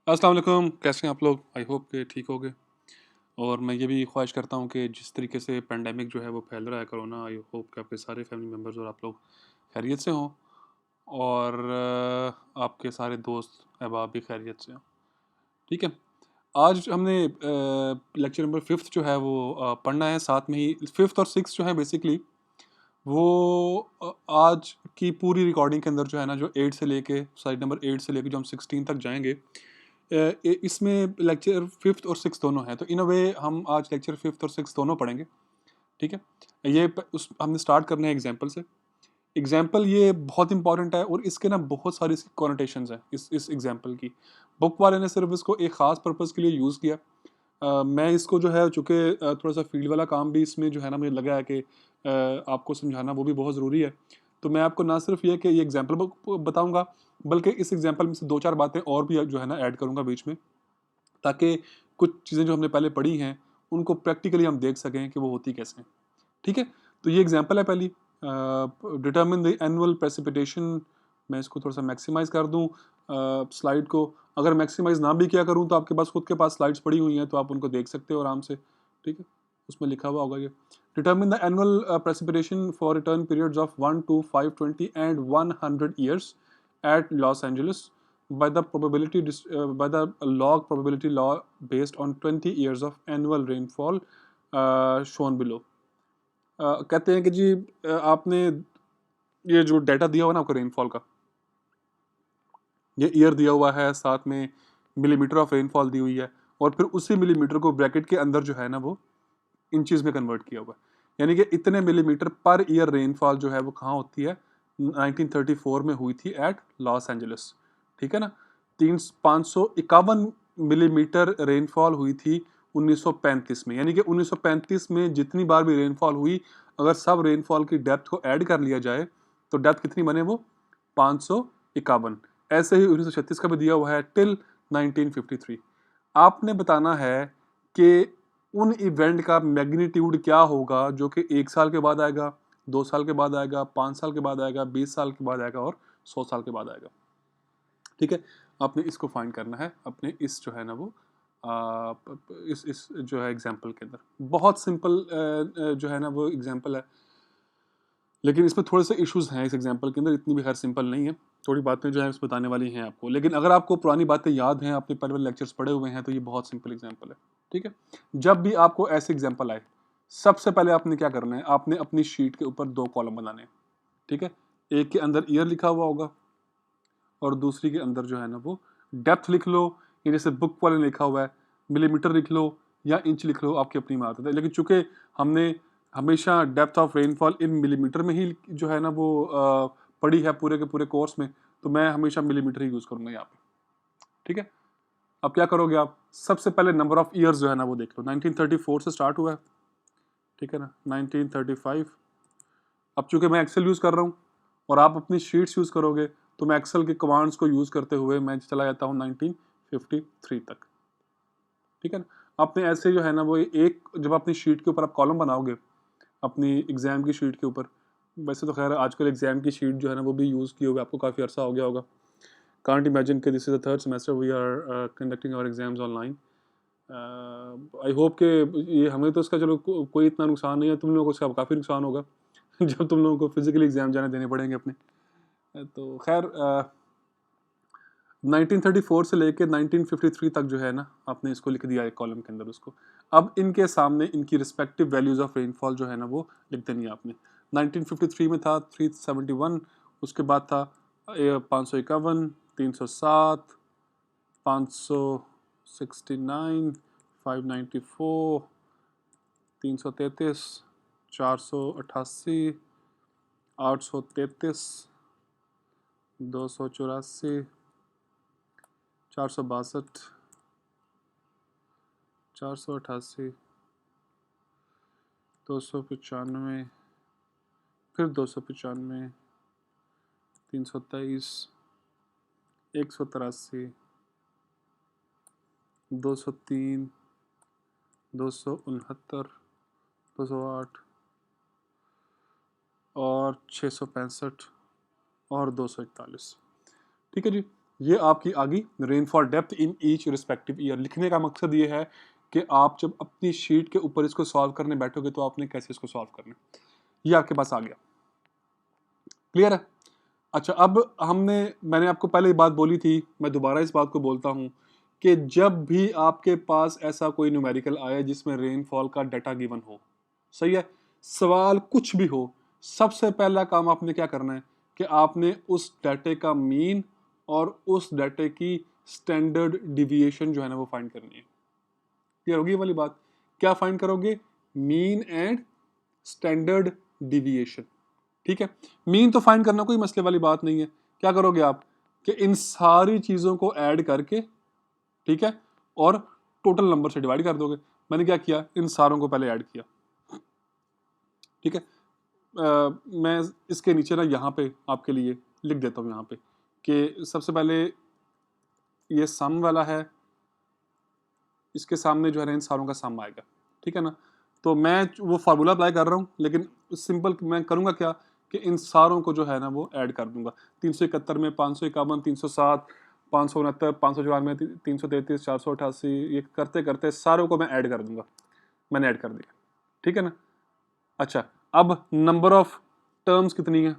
अस्सलाम वालेकुम, कैसे हैं आप लोग? आई होप कि ठीक होंगे। और मैं ये भी ख्वाहिश करता हूँ कि जिस तरीके से पेंडेमिक जो है वो फैल रहा है कोरोना, आई होप कि आपके सारे फैमिली मेम्बर्स और आप लोग खैरियत से हों और आपके सारे दोस्त अहबाब भी खैरियत से हों। ठीक है। आज हमने लेक्चर नंबर 5th जो है वो पढ़ना है। साथ में ही 5th और 6th जो है बेसिकली वो आज की पूरी रिकॉर्डिंग के अंदर जो है ना, जो 8 से लेके साइड नंबर 8 से लेके जो हम 16 तक जाएंगे, इसमें लेक्चर 5th और 6th दोनों हैं। तो इन अ वे हम आज लेक्चर 5th और 6th दोनों पढ़ेंगे। ठीक है। उस हमने स्टार्ट करना है एग्जाम्पल से। एग्जाम्पल ये बहुत इंपॉर्टेंट है और इसके ना बहुत सारी इसकी कॉनोटेशंस हैं इस एग्जाम्पल की। बुक वाले ने सिर्फ इसको एक ख़ास पर्पज़ के लिए यूज़ किया। मैं इसको जो है चूँकि थोड़ा सा फील्ड वाला काम भी इसमें जो है ना, मुझे लगा है कि आपको समझाना वो भी बहुत ज़रूरी है। तो मैं आपको ना सिर्फ ये कि ये एग्जाम्पल बताऊँगा, बल्कि इस एग्जाम्पल में से 2-4 बातें और भी जो है ना ऐड करूँगा बीच में, ताकि कुछ चीज़ें जो हमने पहले पढ़ी हैं उनको प्रैक्टिकली हम देख सकें कि वो होती कैसे हैं। ठीक है। तो ये एग्जांपल है पहली। Determine the annual precipitation. मैं इसको थोड़ा सा मैक्सिमाइज कर दूं स्लाइड को। अगर मैक्सिमाइज ना भी किया करूं तो आपके पास खुद के पास स्लाइड्स पड़ी हुई हैं, तो आप उनको देख सकते हो आराम से। ठीक है। उसमें लिखा हुआ होगा ये। Determine the annual precipitation for return periods of 1 to 520 and 100 years at Los Angeles by the probability by the log probability law based on 20 years of annual rainfall shown below। कहते हैं कि जी आपने ये जो डाटा दिया हुआ ना आपको रेनफॉल का, ये ईयर दिया हुआ है, साथ में मिलीमीटर ऑफ रेनफॉल दी हुई है, और फिर उसी मिलीमीटर को ब्रैकेट के अंदर जो है ना वो इंचेस में कन्वर्ट किया हुआ है। यानी कि इतने मिलीमीटर पर ईयर रेनफॉल जो है वो कहाँ होती है, 1934 में हुई थी एट लॉस एंजलिस। ठीक है ना। 551 मिलीमीटर रेनफॉल हुई थी 1935 में। यानी कि 1935 में जितनी बार भी रेनफॉल हुई, अगर सब रेनफॉल की डेप्थ को ऐड कर लिया जाए तो डेप्थ कितनी बने, वो 551। ऐसे ही 1936 का भी दिया हुआ है टिल 1953। आपने बताना है कि उन इवेंट का मैग्नीट्यूड क्या होगा जो कि 1 साल के बाद आएगा, 2 साल के बाद आएगा, 5 साल के बाद आएगा, 20 साल के बाद आएगा और 100 साल के बाद आएगा। ठीक है। आपने इसको फाइंड करना है अपने इस जो है ना वो इस जो है एग्जाम्पल के अंदर। बहुत सिंपल जो है ना वो एग्जाम्पल है, लेकिन इसमें थोड़े से इश्यूज हैं इस एग्जाम्पल के अंदर। इतनी भी खैर सिंपल नहीं है, थोड़ी बातें जो है इस बताने वाली हैं आपको। लेकिन अगर आपको पुरानी बातें याद हैं, आपने पहले वाले लेक्चर्स पढ़े हुए हैं, तो ये बहुत सिंपल एग्जाम्पल है। ठीक है। जब भी आपको ऐसे एग्जाम्पल आए, सबसे पहले आपने क्या करना है, आपने अपनी शीट के ऊपर 2 कॉलम बनाने हैं। ठीक है। एक के अंदर ईयर लिखा हुआ होगा और दूसरी के अंदर जो है ना वो डेप्थ लिख लो, या जैसे बुक वाले ने लिखा हुआ है मिलीमीटर लिख लो या इंच लिख लो, आपकी अपनी बात है। लेकिन चूंकि हमने हमेशा depth of rainfall in millimetre में ही जो है ना वो पढ़ी है पूरे के पूरे कोर्स में, तो मैं हमेशा मिलीमीटर ही यूज करूंगा यहाँ पे। ठीक है। अब क्या करोगे आप, सबसे पहले नंबर ऑफ ईयर्स जो है ना वो देख लो। 1934 से स्टार्ट हुआ है। ठीक है ना। 1935। अब चूंकि मैं एक्सेल यूज कर रहा हूँ और आप अपनी शीट्स यूज करोगे, तो मैं एक्सेल के कमांड्स को यूज करते हुए मैं चला जाता हूँ 1953 तक। ठीक है ना। आपने ऐसे जो है ना वो एक, जब अपनी शीट के ऊपर आप कॉलम बनाओगे अपनी एग्जाम की शीट के ऊपर, वैसे तो खैर आजकल एग्जाम की शीट जो है ना वो भी यूज़ किए हुए आपको काफ़ी अर्सा हो गया होगा। कांट इमेजिन कि this is the third semester we are conducting our exams online. I hope कि ये हमें तो इसका चलो कोई इतना नुकसान नहीं है, तुम लोगों को इसका काफ़ी नुकसान होगा जब तुम लोगों को फिजिकली एग्जाम जाने देने पड़ेंगे अपने। तो खैर 1934 से लेके 1953 तक जो है ना आपने इसको लिख दिया एक कॉलम के अंदर उसको। अब इनके सामने इनकी रिस्पेक्टिव वैल्यूज ऑफ रेनफॉल जो है ना वो लिख देनी है आपने। 1953 में था 371, उसके बाद था 551, 307, 569, 594, 333, 488, 833, 284, 462, 488, 295, फिर 295, 323, 183, 203, 269, 208 और 665 और 241। ठीक है जी। ये आपकी आ गई rainfall depth in each respective year. लिखने का मकसद ये है कि आप जब अपनी शीट के ऊपर इसको सॉल्व करने बैठोगे तो आपने कैसे इसको सॉल्व करना है, ये आपके पास आ गया। क्लियर है? अच्छा, अब मैंने आपको पहले ही बात बोली थी, मैं दोबारा इस बात को बोलता हूं कि जब भी आपके पास ऐसा कोई न्यूमेरिकल आए जिसमें रेनफॉल का डाटा गिवन हो, सही है, सवाल कुछ भी हो, सबसे पहला काम आपने क्या करना है कि आपने उस डाटे का मीन और उस डाटे की स्टैंडर्ड डिविएशन जो है ना वो फाइंड करनी है। क्लियर होगी ये वाली बात? क्या फाइंड करोगे? Mean and standard deviation. ठीक है, मीन तो फाइंड करना कोई मसले वाली बात नहीं है। क्या करोगे आप कि इन सारी चीजों को ऐड करके, ठीक है, और टोटल नंबर से डिवाइड कर दोगे। मैंने क्या किया, इन सारों को पहले ऐड किया। ठीक है, मैं इसके नीचे ना यहाँ पे आपके लिए लिख देता हूँ यहाँ पे कि सबसे पहले ये सम वाला है, इसके सामने जो है ना इन सारों का सम आएगा। ठीक है ना, तो मैं वो फार्मूला अप्लाई कर रहा हूँ, लेकिन सिंपल मैं करूँगा क्या कि इन सारों को जो है ना वो ऐड कर दूंगा। 371 में 551, 307, 569, 594, 333, 488, ये करते करते सारों को मैं ऐड कर दूंगा। मैंने ऐड कर दिया। ठीक है ना। अच्छा, अब नंबर ऑफ टर्म्स कितनी है,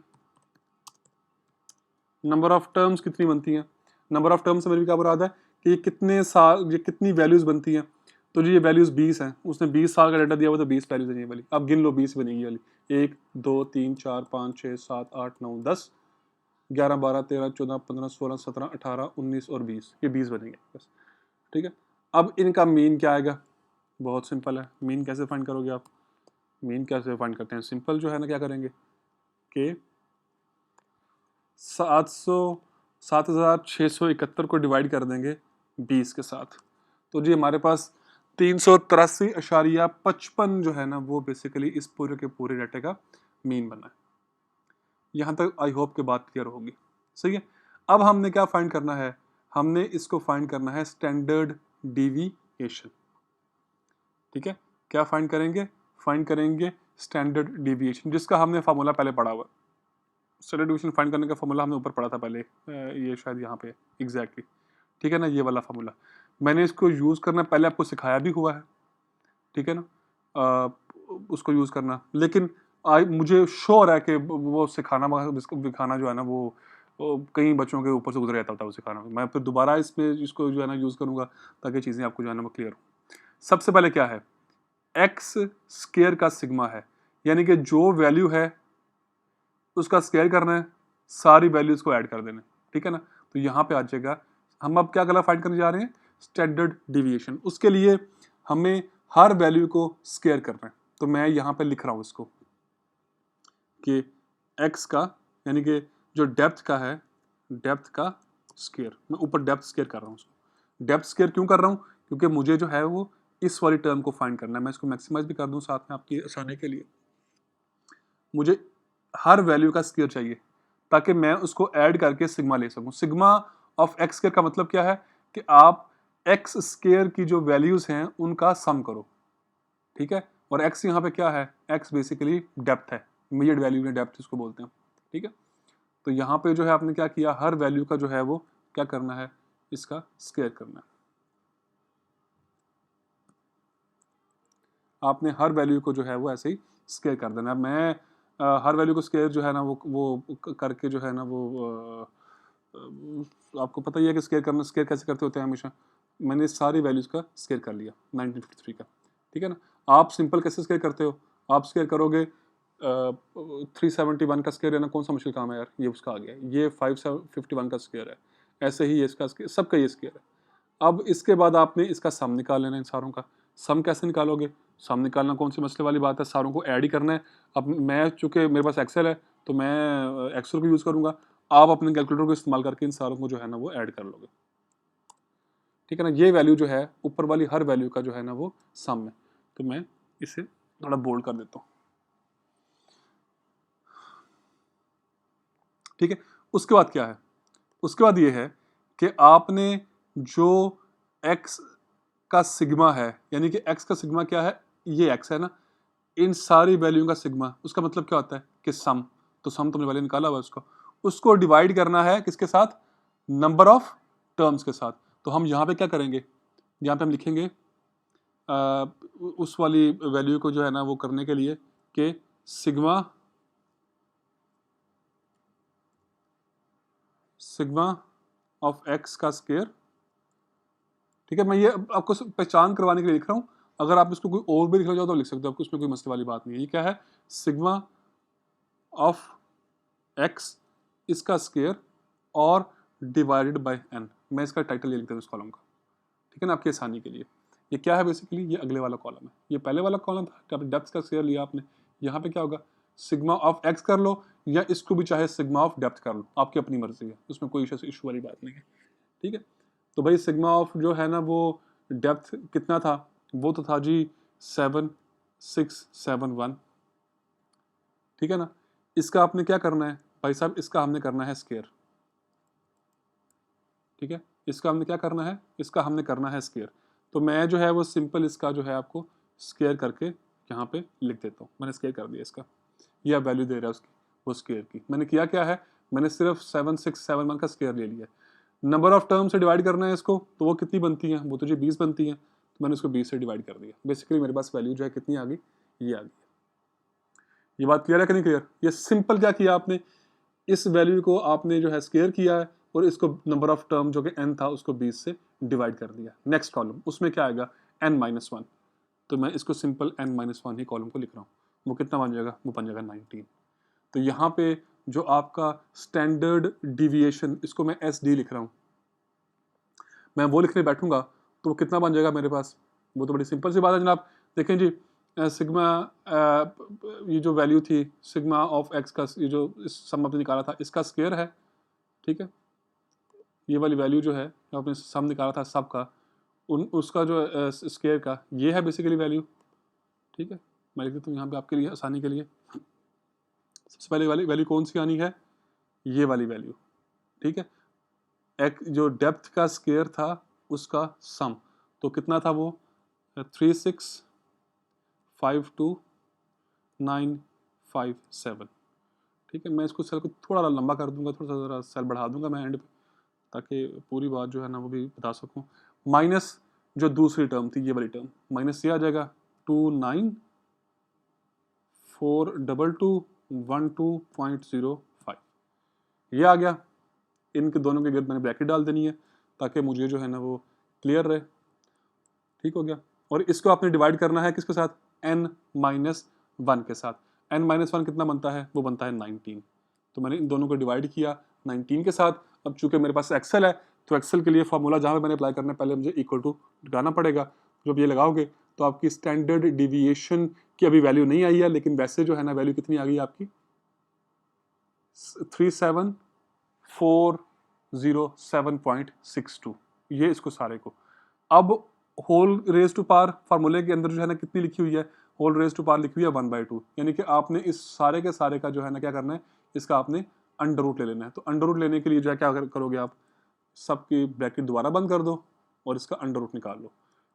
नंबर ऑफ टर्म्स कितनी बनती हैं? नंबर ऑफ टर्म्स से मेरी क्या मुराद है कि ये कितनी वैल्यूज बनती हैं। तो जी ये वैल्यूज 20 हैं, उसने 20 साल का डाटा दिया हुआ, तो 20 वैल्यूज है ये वाली। अब गिन लो 20 बनेगी वाली, 1 2 3 4 5 6 7 8 9 10 11 12 13 14 15 16 17 18 19 और 20, ये 20 बनेंगे बस। ठीक है, अब इनका मीन क्या आएगा? बहुत सिंपल है। मीन कैसे फाइंड करोगे आप? मीन कैसे फाइंड करते हैं? सिंपल जो है ना, क्या करेंगे कि 7,671 को डिवाइड कर देंगे 20 के साथ, तो जी हमारे पास 383.55 जो है ना वो बेसिकली इस पूरे के पूरे डाटे का मीन बना है। यहाँ तक आई होप के बात क्लियर होगी। सही है, अब हमने क्या फाइंड करना है? हमने इसको फाइंड करना है स्टैंडर्ड डिविएशन। ठीक है, क्या फाइंड करेंगे? फाइंड करेंगे स्टैंडर्ड डिविएशन, जिसका हमने फार्मूला पहले पढ़ा हुआ। स्टैंडर्ड डिविएशन फाइंड करने का फार्मूला हमने ऊपर पढ़ा था पहले, ये शायद यहाँ पे एग्जैक्टली। ठीक है ना, ये वाला फार्मूला मैंने इसको यूज़ करना पहले आपको सिखाया भी हुआ है। ठीक है ना, उसको यूज़ करना, लेकिन मुझे श्योर है कि वो दिखाना जो है ना वो कई बच्चों के ऊपर से गुजर जाता था वो सिखाना। मैं फिर दोबारा इसमें इसको जो है ना यूज़ करूँगा ताकि चीज़ें आपको जो है ना वो क्लियर हो। सबसे पहले क्या है, एक्स स्क्वायर का सिग्मा है, यानी कि जो वैल्यू है उसका स्क्वायर करना है, सारी वैल्यूज को ऐड कर देना। ठीक है ना, तो यहाँ पे आ जाएगा। हम अब क्या गला फाइंड करने जा रहे हैं? Standard deviation. उसके लिए हमें हर वैल्यू को स्क्वायर करना है, तो मैं यहाँ पे लिख रहा हूँ इसको कि x का, यानी कि जो डेप्थ का है, डेप्थ का स्क्वायर। मैं ऊपर डेप्थ स्क्वायर कर रहा हूँ उसको। डेप्थ स्क्वायर क्यों कर रहा हूँ? क्योंकि मुझे जो है वो इस वाली टर्म को फाइंड करना है। मैं इसको मैक्सिमाइज भी कर दूँ साथ में आपकी आसानी के लिए। मुझे हर वैल्यू का स्क्वायर चाहिए ताकि मैं उसको ऐड करके सिग्मा ले सकूं। सिग्मा ऑफ एक्स स्क्वायर का मतलब क्या है कि आप एक्स स्क्वायर की जो वैल्यूज हैं उनका सम करो। ठीक है, और एक्स यहाँ पे क्या है? एक्स बेसिकली डेप्थ है, मेजर्ड वैल्यू में डेप्थ इसको बोलते हैं। ठीक है, तो यहाँ पे जो है आपने क्या किया, हर वैल्यू का जो है वो क्या करना है, इसका स्क्वायर करना है। आपने हर वैल्यू को जो है वो ऐसे ही स्क्वायर कर देना। मैं हर वैल्यू को स्क्वायर जो है ना वो करके जो है ना वो आपको पता ही है कि स्क्वायर कैसे करते होते हैं हमेशा। मैंने सारी वैल्यूज का स्क्वायर कर लिया 1953 का। ठीक है ना, आप सिंपल कैसे स्क्वायर करते हो? आप स्क्वायर करोगे 371 का स्क्वायर है ना, कौन सा मुश्किल काम है यार, ये उसका आ गया। ये 551 का स्क्वायर है, ऐसे ही इसका सबका ये स्क्वायर है। अब इसके बाद आपने इसका सम निकाल लेना है। इन सारों का सम कैसे निकालोगे? सम निकालना कौन सी मसले वाली बात है, सारों को ऐड ही करना है। अब मैं चूंकि मेरे पास एक्सेल है तो मैं एक्सेल को यूज़ करूंगा, आप अपने कैलकुलेटर को इस्तेमाल करके इन सारों को जो है ना वो ऐड कर लोगे। ठीक है ना, ये वैल्यू जो है ऊपर वाली हर वैल्यू का जो है ना वो सम है। तो मैं इसे थोड़ा बोल्ड कर देता हूँ। ठीक है, उसके बाद क्या है? उसके बाद ये है कि आपने जो x का सिग्मा है, यानी कि x का सिग्मा क्या है, ये x है ना, इन सारी वैल्यू का सिग्मा, उसका मतलब क्या होता है कि सम। तो सम तुमने पहले निकाला हुआ उसको डिवाइड करना है किसके साथ? नंबर ऑफ टर्म्स के साथ। तो हम यहाँ पे क्या करेंगे, यहाँ पे हम लिखेंगे उस वाली वैल्यू को जो है ना वो करने के लिए कि सिग्मा ऑफ एक्स का स्क्वायर। ठीक है, मैं ये आपको पहचान करवाने के लिए लिख रहा हूँ, अगर आप इसको कोई और भी लिखना चाहो तो लिख सकते हो, आपको उसमें कोई मसले वाली बात नहीं है। ये क्या है, सिग्मा ऑफ एक्स इसका स्क्वायर और डिवाइडेड बाय एन। मैं इसका टाइटल ये लिखता हूँ इस कॉलम का, ठीक है ना, आपकी आसानी के लिए। ये क्या है बेसिकली, ये अगले वाला कॉलम है, ये पहले वाला कॉलम था जब डेप्थ का स्क्वायर लिया आपने। यहाँ पे क्या होगा, सिग्मा ऑफ एक्स कर लो या इसको भी चाहे सिग्मा ऑफ डेप्थ कर लो, आपकी अपनी मर्जी है, उसमें कोई इशू वाली बात नहीं है। ठीक है, तो भाई सिग्मा ऑफ जो है ना वो डेप्थ कितना था, वो तो था जी 7671। ठीक है ना, इसका आपने क्या करना है भाई साहब, इसका हमने करना है स्क्वायर। ठीक है, इसका हमने क्या करना है, इसका हमने करना है स्क्वायर। तो मैं जो है वो सिंपल इसका जो है आपको स्क्वायर करके यहाँ पे लिख देता हूँ। मैंने स्क्वायर कर दिया इसका, ये आप वैल्यू दे रहा है उसकी, वो स्क्वायर की। मैंने किया क्या है, मैंने सिर्फ 7671 का स्क्वायर ले लिया। नंबर ऑफ टर्म से डिवाइड करना है इसको, तो वो कितनी बनती है, वो तो जी 20 बनती है, तो मैंने उसको 20 से डिवाइड कर दिया। बेसिकली मेरे पास वैल्यू जो है कितनी आ गई, ये आ गई। ये बात क्लियर है कि नहीं क्लियर? ये सिंपल क्या किया आपने, इस वैल्यू को आपने जो है स्क्वायर किया है और इसको नंबर ऑफ टर्म जो कि n था उसको 20 से डिवाइड कर दिया। नेक्स्ट कॉलम उसमें क्या आएगा, n-1, तो मैं इसको सिंपल n-1 ही कॉलम को लिख रहा हूँ। वो कितना बन जाएगा, वो बन जाएगा 19। तो यहाँ पे जो आपका स्टैंडर्ड डिविएशन, इसको मैं SD लिख रहा हूँ, मैं वो लिखने बैठूंगा तो वो कितना बन जाएगा मेरे पास, वो तो बड़ी सिंपल सी बात है जनाब। देखें जी, सिग्मा ये जो वैल्यू थी सिग्मा ऑफ एक्स का, ये जो इस सम आपने निकाला था इसका स्क्वायर है। ठीक है, ये वाली वैल्यू जो है जो आपने सम निकाला था सब का, उसका जो स्क्वायर का ये है बेसिकली वैल्यू। ठीक है, मैं लिख देता हूँ यहाँ पे आपके लिए आसानी के लिए। सबसे पहले वाली वैल्यू कौन सी आनी है, ये वाली वैल्यू। ठीक है, एक जो डेप्थ का स्क्वायर था उसका सम, तो कितना था वो 3652957। ठीक है, मैं इसको सेल को थोड़ा लंबा कर दूंगा, थोड़ा सा ज़रा सेल बढ़ा दूंगा मैं एंड पे, ताकि पूरी बात जो है ना वो भी बता सकूं। माइनस जो दूसरी टर्म थी ये वाली टर्म, माइनस ये आ जाएगा 294212.05, ये आ गया। इनके दोनों के गिर्द मैंने ब्रैकेट डाल देनी है ताकि मुझे जो है ना वो क्लियर रहे। ठीक हो गया, और इसको आपने डिवाइड करना है किसके साथ, n-1 के साथ। n-1 कितना बनता है, वो बनता है 19। तो मैंने इन दोनों को डिवाइड किया 19 के साथ। अब चूंकि मेरे पास एक्सेल है तो एक्सेल के लिए फॉर्मूला जहाँ पे मैंने अप्लाई करना है पहले मुझे इक्वल टू लगाना पड़ेगा। जब ये लगाओगे तो आपकी स्टैंडर्ड डिविएशन की अभी वैल्यू नहीं आई है, लेकिन वैसे जो है ना वैल्यू कितनी आ गई आपकी 37407.62। ये इसको सारे को अब होल रेज टू पावर फार्मूले के अंदर जो है ना कितनी लिखी हुई है, होल रेज टू पावर लिखी हुई है 1/2। यानी कि आपने इस सारे के सारे का जो है ना क्या करना है, इसका आपने अंडर रूट ले लेना है। तो अंडर रूट लेने के लिए जो है क्या करोगे आप, सबकी ब्रैकेट दोबारा बंद कर दो और इसका अंडर रूट निकाल लो।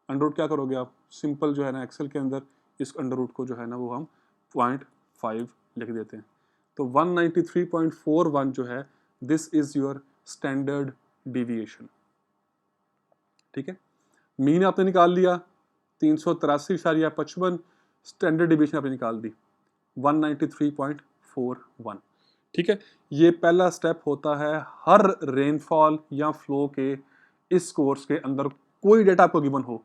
अंडर रूट क्या करोगे आप, सिंपल जो है ना एक्सेल के अंदर इस अंडर रूट को जो है ना वो हम 0.5 लिख देते हैं। तो 193.41 जो है this is your standard deviation. ठीक है, मीन आपने निकाल लिया 383.55, स्टैंडर्ड डिविएशन आपने निकाल दी 193.41। ठीक है, ये पहला स्टेप होता है हर रेनफॉल या फ्लो के इस कोर्स के अंदर। कोई डेटा आपको गिवन हो,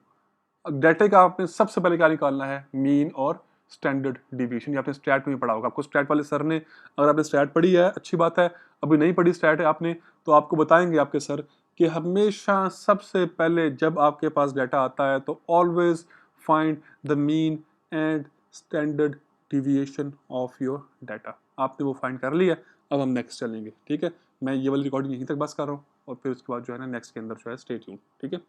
डेटा का आपने सबसे पहले क्या निकालना है, मीन और स्टैंडर्ड डिवीजन। ये आपने स्टैट में पढ़ा होगा, आपको स्टैट वाले सर ने, अगर आपने स्टैट पढ़ी है अच्छी बात है, अभी नहीं पढ़ी स्टैट है आपने तो आपको बताएंगे आपके सर कि हमेशा सबसे पहले जब आपके पास डाटा आता है तो always find the mean and standard deviation of your data. आपने वो फाइंड कर लिया, अब हम नेक्स्ट चलेंगे। ठीक है, मैं ये वाली रिकॉर्डिंग यहीं तक बस कर रहा हूँ और फिर उसके बाद जो है ना नेक्स्ट के अंदर जो है स्टे ट्यून्ड। ठीक है।